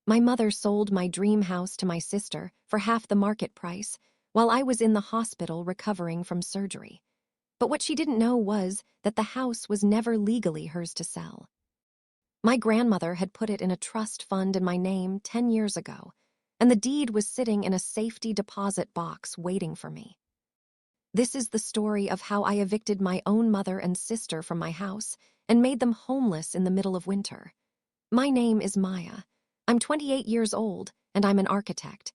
My mother sold my dream house to my sister for half the market price while I was in the hospital recovering from surgery. But what she didn't know was that the house was never legally hers to sell. My grandmother had put it in a trust fund in my name 10 years ago, and the deed was sitting in a safety deposit box waiting for me. This is the story of how I evicted my own mother and sister from my house and made them homeless in the middle of winter. My name is Maya. I'm 28 years old, and I'm an architect.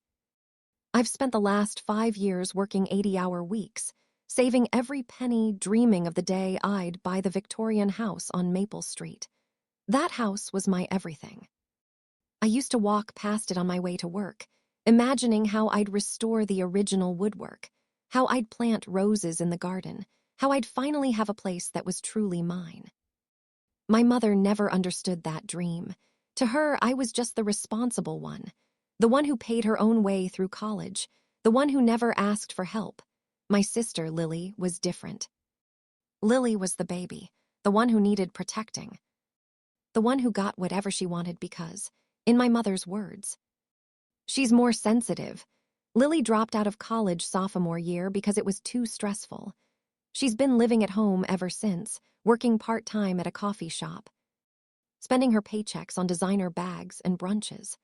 I've spent the last 5 years working 80-hour weeks, saving every penny, dreaming of the day I'd buy the Victorian house on Maple Street. That house was my everything. I used to walk past it on my way to work, imagining how I'd restore the original woodwork, how I'd plant roses in the garden, how I'd finally have a place that was truly mine. My mother never understood that dream. To her, I was just the responsible one, the one who paid her own way through college, the one who never asked for help. My sister, Lily, was different. Lily was the baby, the one who needed protecting, the one who got whatever she wanted because, in my mother's words, she's more sensitive. Lily dropped out of college sophomore year because it was too stressful. She's been living at home ever since, working part-time at a coffee shop, spending her paychecks on designer bags and brunches.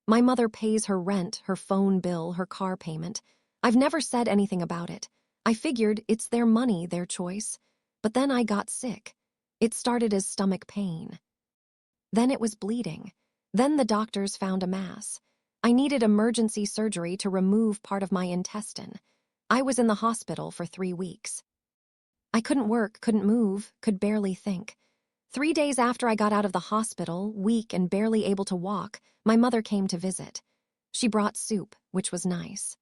My mother pays her rent, her phone bill, her car payment. I've never said anything about it. I figured it's their money, their choice. But then I got sick. It started as stomach pain. Then it was bleeding. Then the doctors found a mass. I needed emergency surgery to remove part of my intestine. I was in the hospital for 3 weeks. I couldn't work, couldn't move, could barely think. 3 days after I got out of the hospital, weak and barely able to walk, my mother came to visit. She brought soup, which was nice.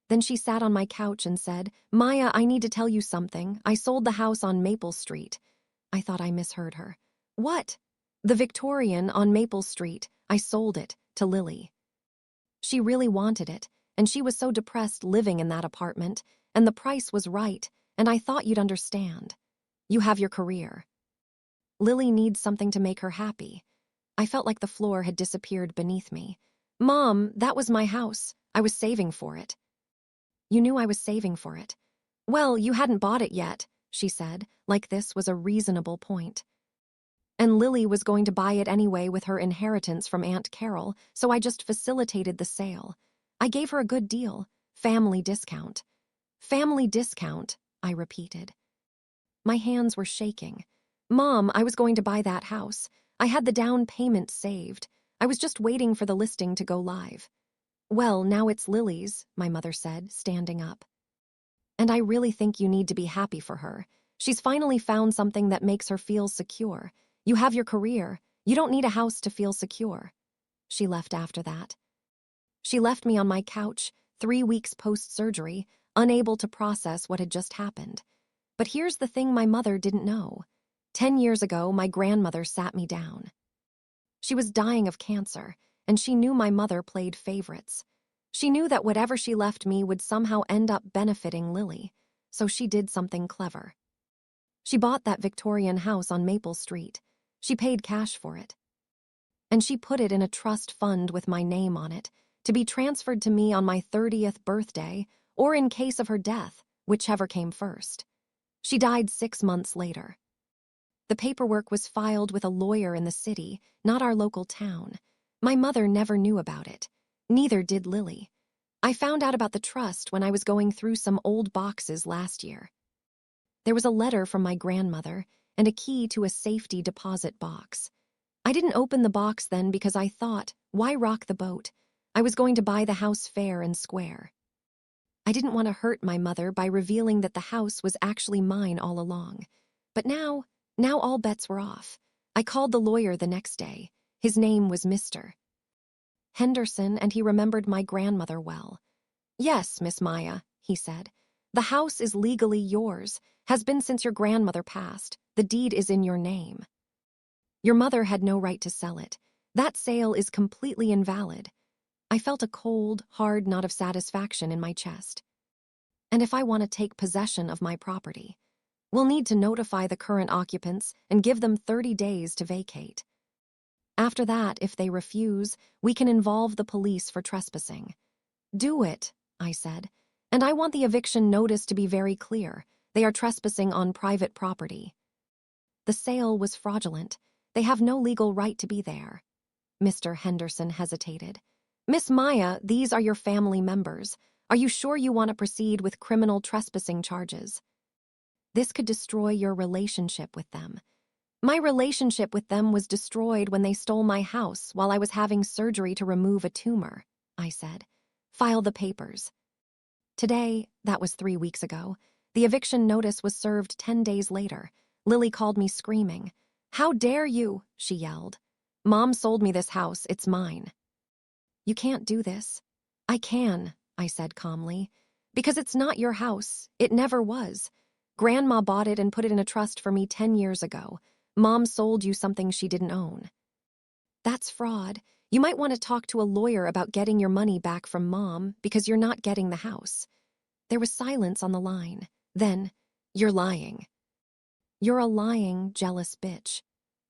Then she sat on my couch and said, "Maya, I need to tell you something. I sold the house on Maple Street." I thought I misheard her. "What?" "The Victorian on Maple Street. I sold it to Lily." She really wanted it, and she was so depressed living in that apartment, and the price was right, and I thought you'd understand. You have your career. Lily needs something to make her happy. I felt like the floor had disappeared beneath me. "Mom, that was my house. I was saving for it." "You knew I was saving for it." "Well, you hadn't bought it yet," she said, like this was a reasonable point. "And Lily was going to buy it anyway with her inheritance from Aunt Carol, so I just facilitated the sale. I gave her a good deal. Family discount." "Family discount," I repeated. My hands were shaking. "Mom, I was going to buy that house. I had the down payment saved. I was just waiting for the listing to go live." "Well, now it's Lily's," my mother said, standing up. "And I really think you need to be happy for her. She's finally found something that makes her feel secure. You have your career. You don't need a house to feel secure." She left after that. She left me on my couch, 3 weeks post-surgery, unable to process what had just happened. But here's the thing my mother didn't know. 10 years ago, my grandmother sat me down. She was dying of cancer, and she knew my mother played favorites. She knew that whatever she left me would somehow end up benefiting Lily, so she did something clever. She bought that Victorian house on Maple Street. She paid cash for it. And she put it in a trust fund with my name on it, to be transferred to me on my 30th birthday, or in case of her death, whichever came first. She died 6 months later. The paperwork was filed with a lawyer in the city, not our local town. My mother never knew about it. Neither did Lily. I found out about the trust when I was going through some old boxes last year. There was a letter from my grandmother and a key to a safety deposit box. I didn't open the box then because I thought, why rock the boat? I was going to buy the house fair and square. I didn't want to hurt my mother by revealing that the house was actually mine all along. But now all bets were off. I called the lawyer the next day. His name was Mr. Henderson, and he remembered my grandmother well. "Yes, Miss Maya," he said. "The house is legally yours, has been since your grandmother passed. The deed is in your name. Your mother had no right to sell it. That sale is completely invalid." I felt a cold, hard knot of satisfaction in my chest. "And if I want to take possession of my property, we'll need to notify the current occupants and give them 30 days to vacate." After that, if they refuse, we can involve the police for trespassing. Do it, I said. And I want the eviction notice to be very clear. They are trespassing on private property. The sale was fraudulent. They have no legal right to be there. Mr. Henderson hesitated. Miss Maya, these are your family members. Are you sure you want to proceed with criminal trespassing charges? This could destroy your relationship with them. My relationship with them was destroyed when they stole my house while I was having surgery to remove a tumor, I said. File the papers. Today, that was 3 weeks ago, the eviction notice was served 10 days later. Lily called me screaming. How dare you, she yelled. Mom sold me this house, it's mine. You can't do this. I can, I said calmly. Because it's not your house. It never was. Grandma bought it and put it in a trust for me 10 years ago. Mom sold you something she didn't own. That's fraud. You might want to talk to a lawyer about getting your money back from Mom because you're not getting the house. There was silence on the line. Then, you're lying. You're a lying, jealous bitch.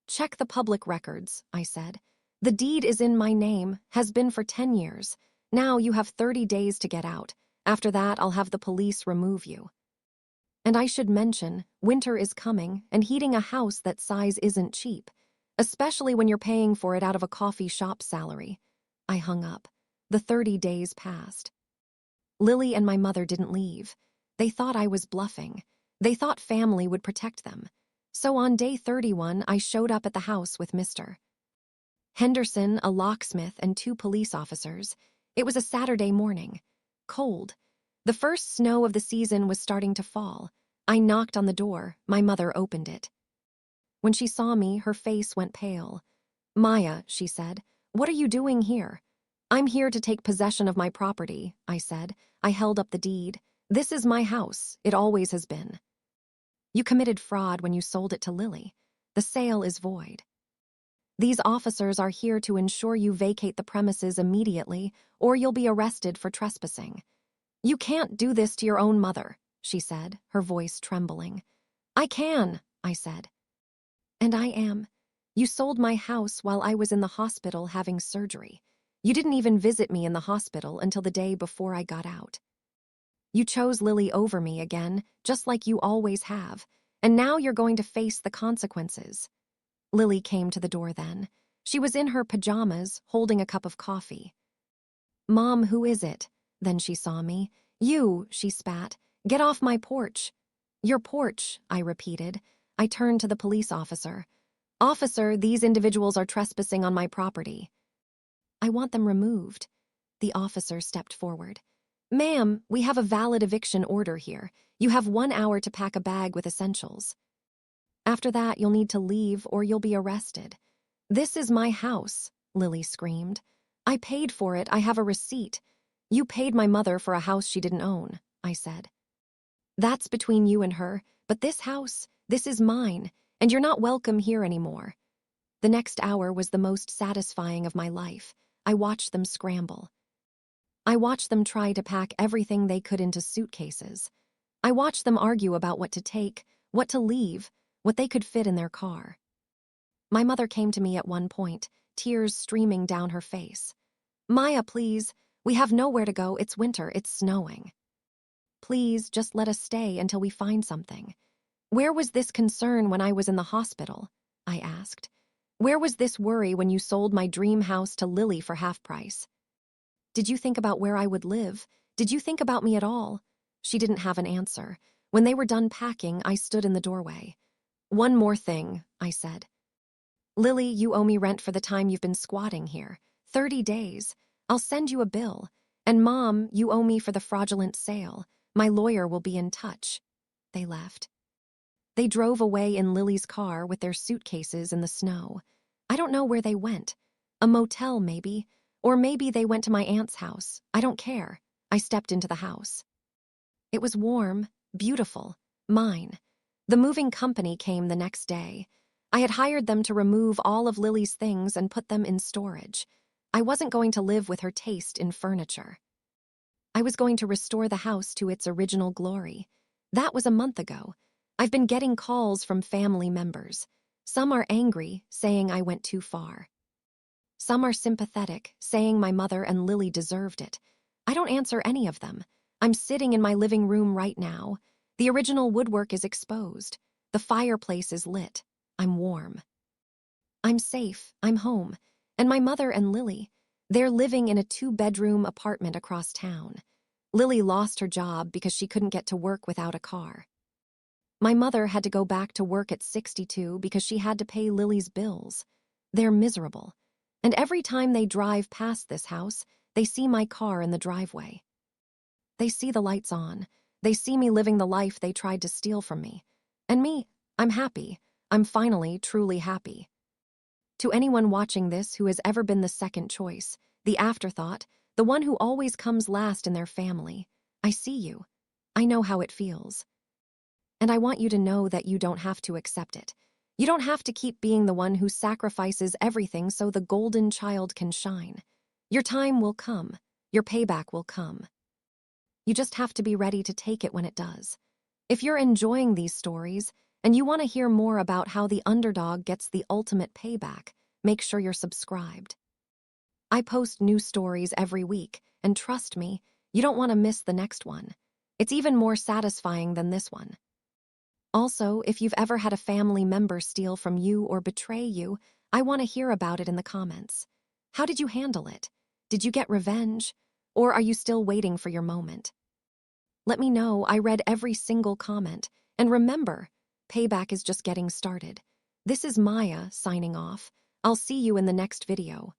Check the public records, I said. The deed is in my name, has been for 10 years. Now you have 30 days to get out. After that, I'll have the police remove you. And I should mention, winter is coming, and heating a house that size isn't cheap, especially when you're paying for it out of a coffee shop salary. I hung up. The 30 days passed. Lily and my mother didn't leave. They thought I was bluffing. They thought family would protect them. So on day 31, I showed up at the house with Mr. Henderson, a locksmith, and 2 police officers. It was a Saturday morning. Cold. The first snow of the season was starting to fall. I knocked on the door. My mother opened it. When she saw me, her face went pale. Maya, she said, what are you doing here? I'm here to take possession of my property, I said. I held up the deed. This is my house. It always has been. You committed fraud when you sold it to Lily. The sale is void. These officers are here to ensure you vacate the premises immediately, or you'll be arrested for trespassing. You can't do this to your own mother, she said, her voice trembling. I can, I said. And I am. You sold my house while I was in the hospital having surgery. You didn't even visit me in the hospital until the day before I got out. You chose Lily over me again, just like you always have, and now you're going to face the consequences. Lily came to the door then. She was in her pajamas, holding a cup of coffee. Mom, who is it? Then she saw me. You, she spat. Get off my porch. Your porch, I repeated. I turned to the police officer. Officer, these individuals are trespassing on my property. I want them removed. The officer stepped forward. Ma'am, we have a valid eviction order here. You have 1 hour to pack a bag with essentials. After that, you'll need to leave or you'll be arrested. This is my house, Lily screamed. I paid for it. I have a receipt. You paid my mother for a house she didn't own, I said. That's between you and her, but this house, this is mine, and you're not welcome here anymore. The next hour was the most satisfying of my life. I watched them scramble. I watched them try to pack everything they could into suitcases. I watched them argue about what to take, what to leave, what they could fit in their car. My mother came to me at one point, tears streaming down her face. Maya, please, we have nowhere to go. It's winter, it's snowing. Please, just let us stay until we find something. Where was this concern when I was in the hospital? I asked. Where was this worry when you sold my dream house to Lily for half price? Did you think about where I would live? Did you think about me at all? She didn't have an answer. When they were done packing, I stood in the doorway. One more thing, I said. Lily, you owe me rent for the time you've been squatting here. 30 days. I'll send you a bill. And Mom, you owe me for the fraudulent sale. My lawyer will be in touch. They left. They drove away in Lily's car with their suitcases in the snow. I don't know where they went. A motel, maybe. Or maybe they went to my aunt's house. I don't care. I stepped into the house. It was warm, beautiful, mine. The moving company came the next day. I had hired them to remove all of Lily's things and put them in storage. I wasn't going to live with her taste in furniture. I was going to restore the house to its original glory. That was a month ago. I've been getting calls from family members. Some are angry, saying I went too far. Some are sympathetic, saying my mother and Lily deserved it. I don't answer any of them. I'm sitting in my living room right now. The original woodwork is exposed. The fireplace is lit. I'm warm. I'm safe. I'm home. And my mother and Lily, they're living in a 2-bedroom apartment across town. Lily lost her job because she couldn't get to work without a car. My mother had to go back to work at 62 because she had to pay Lily's bills. They're miserable. And every time they drive past this house, they see my car in the driveway. They see the lights on. They see me living the life they tried to steal from me. And me, I'm happy. I'm finally truly happy. To anyone watching this who has ever been the second choice, the afterthought, the one who always comes last in their family, I see you. I know how it feels. And I want you to know that you don't have to accept it. You don't have to keep being the one who sacrifices everything so the golden child can shine. Your time will come. Your payback will come. You just have to be ready to take it when it does. If you're enjoying these stories and you want to hear more about how the underdog gets the ultimate payback, make sure you're subscribed. I post new stories every week, and trust me, you don't want to miss the next one. It's even more satisfying than this one. Also, if you've ever had a family member steal from you or betray you, I want to hear about it in the comments. How did you handle it? Did you get revenge? Or are you still waiting for your moment? Let me know. I read every single comment. And remember, payback is just getting started. This is Maya signing off. I'll see you in the next video.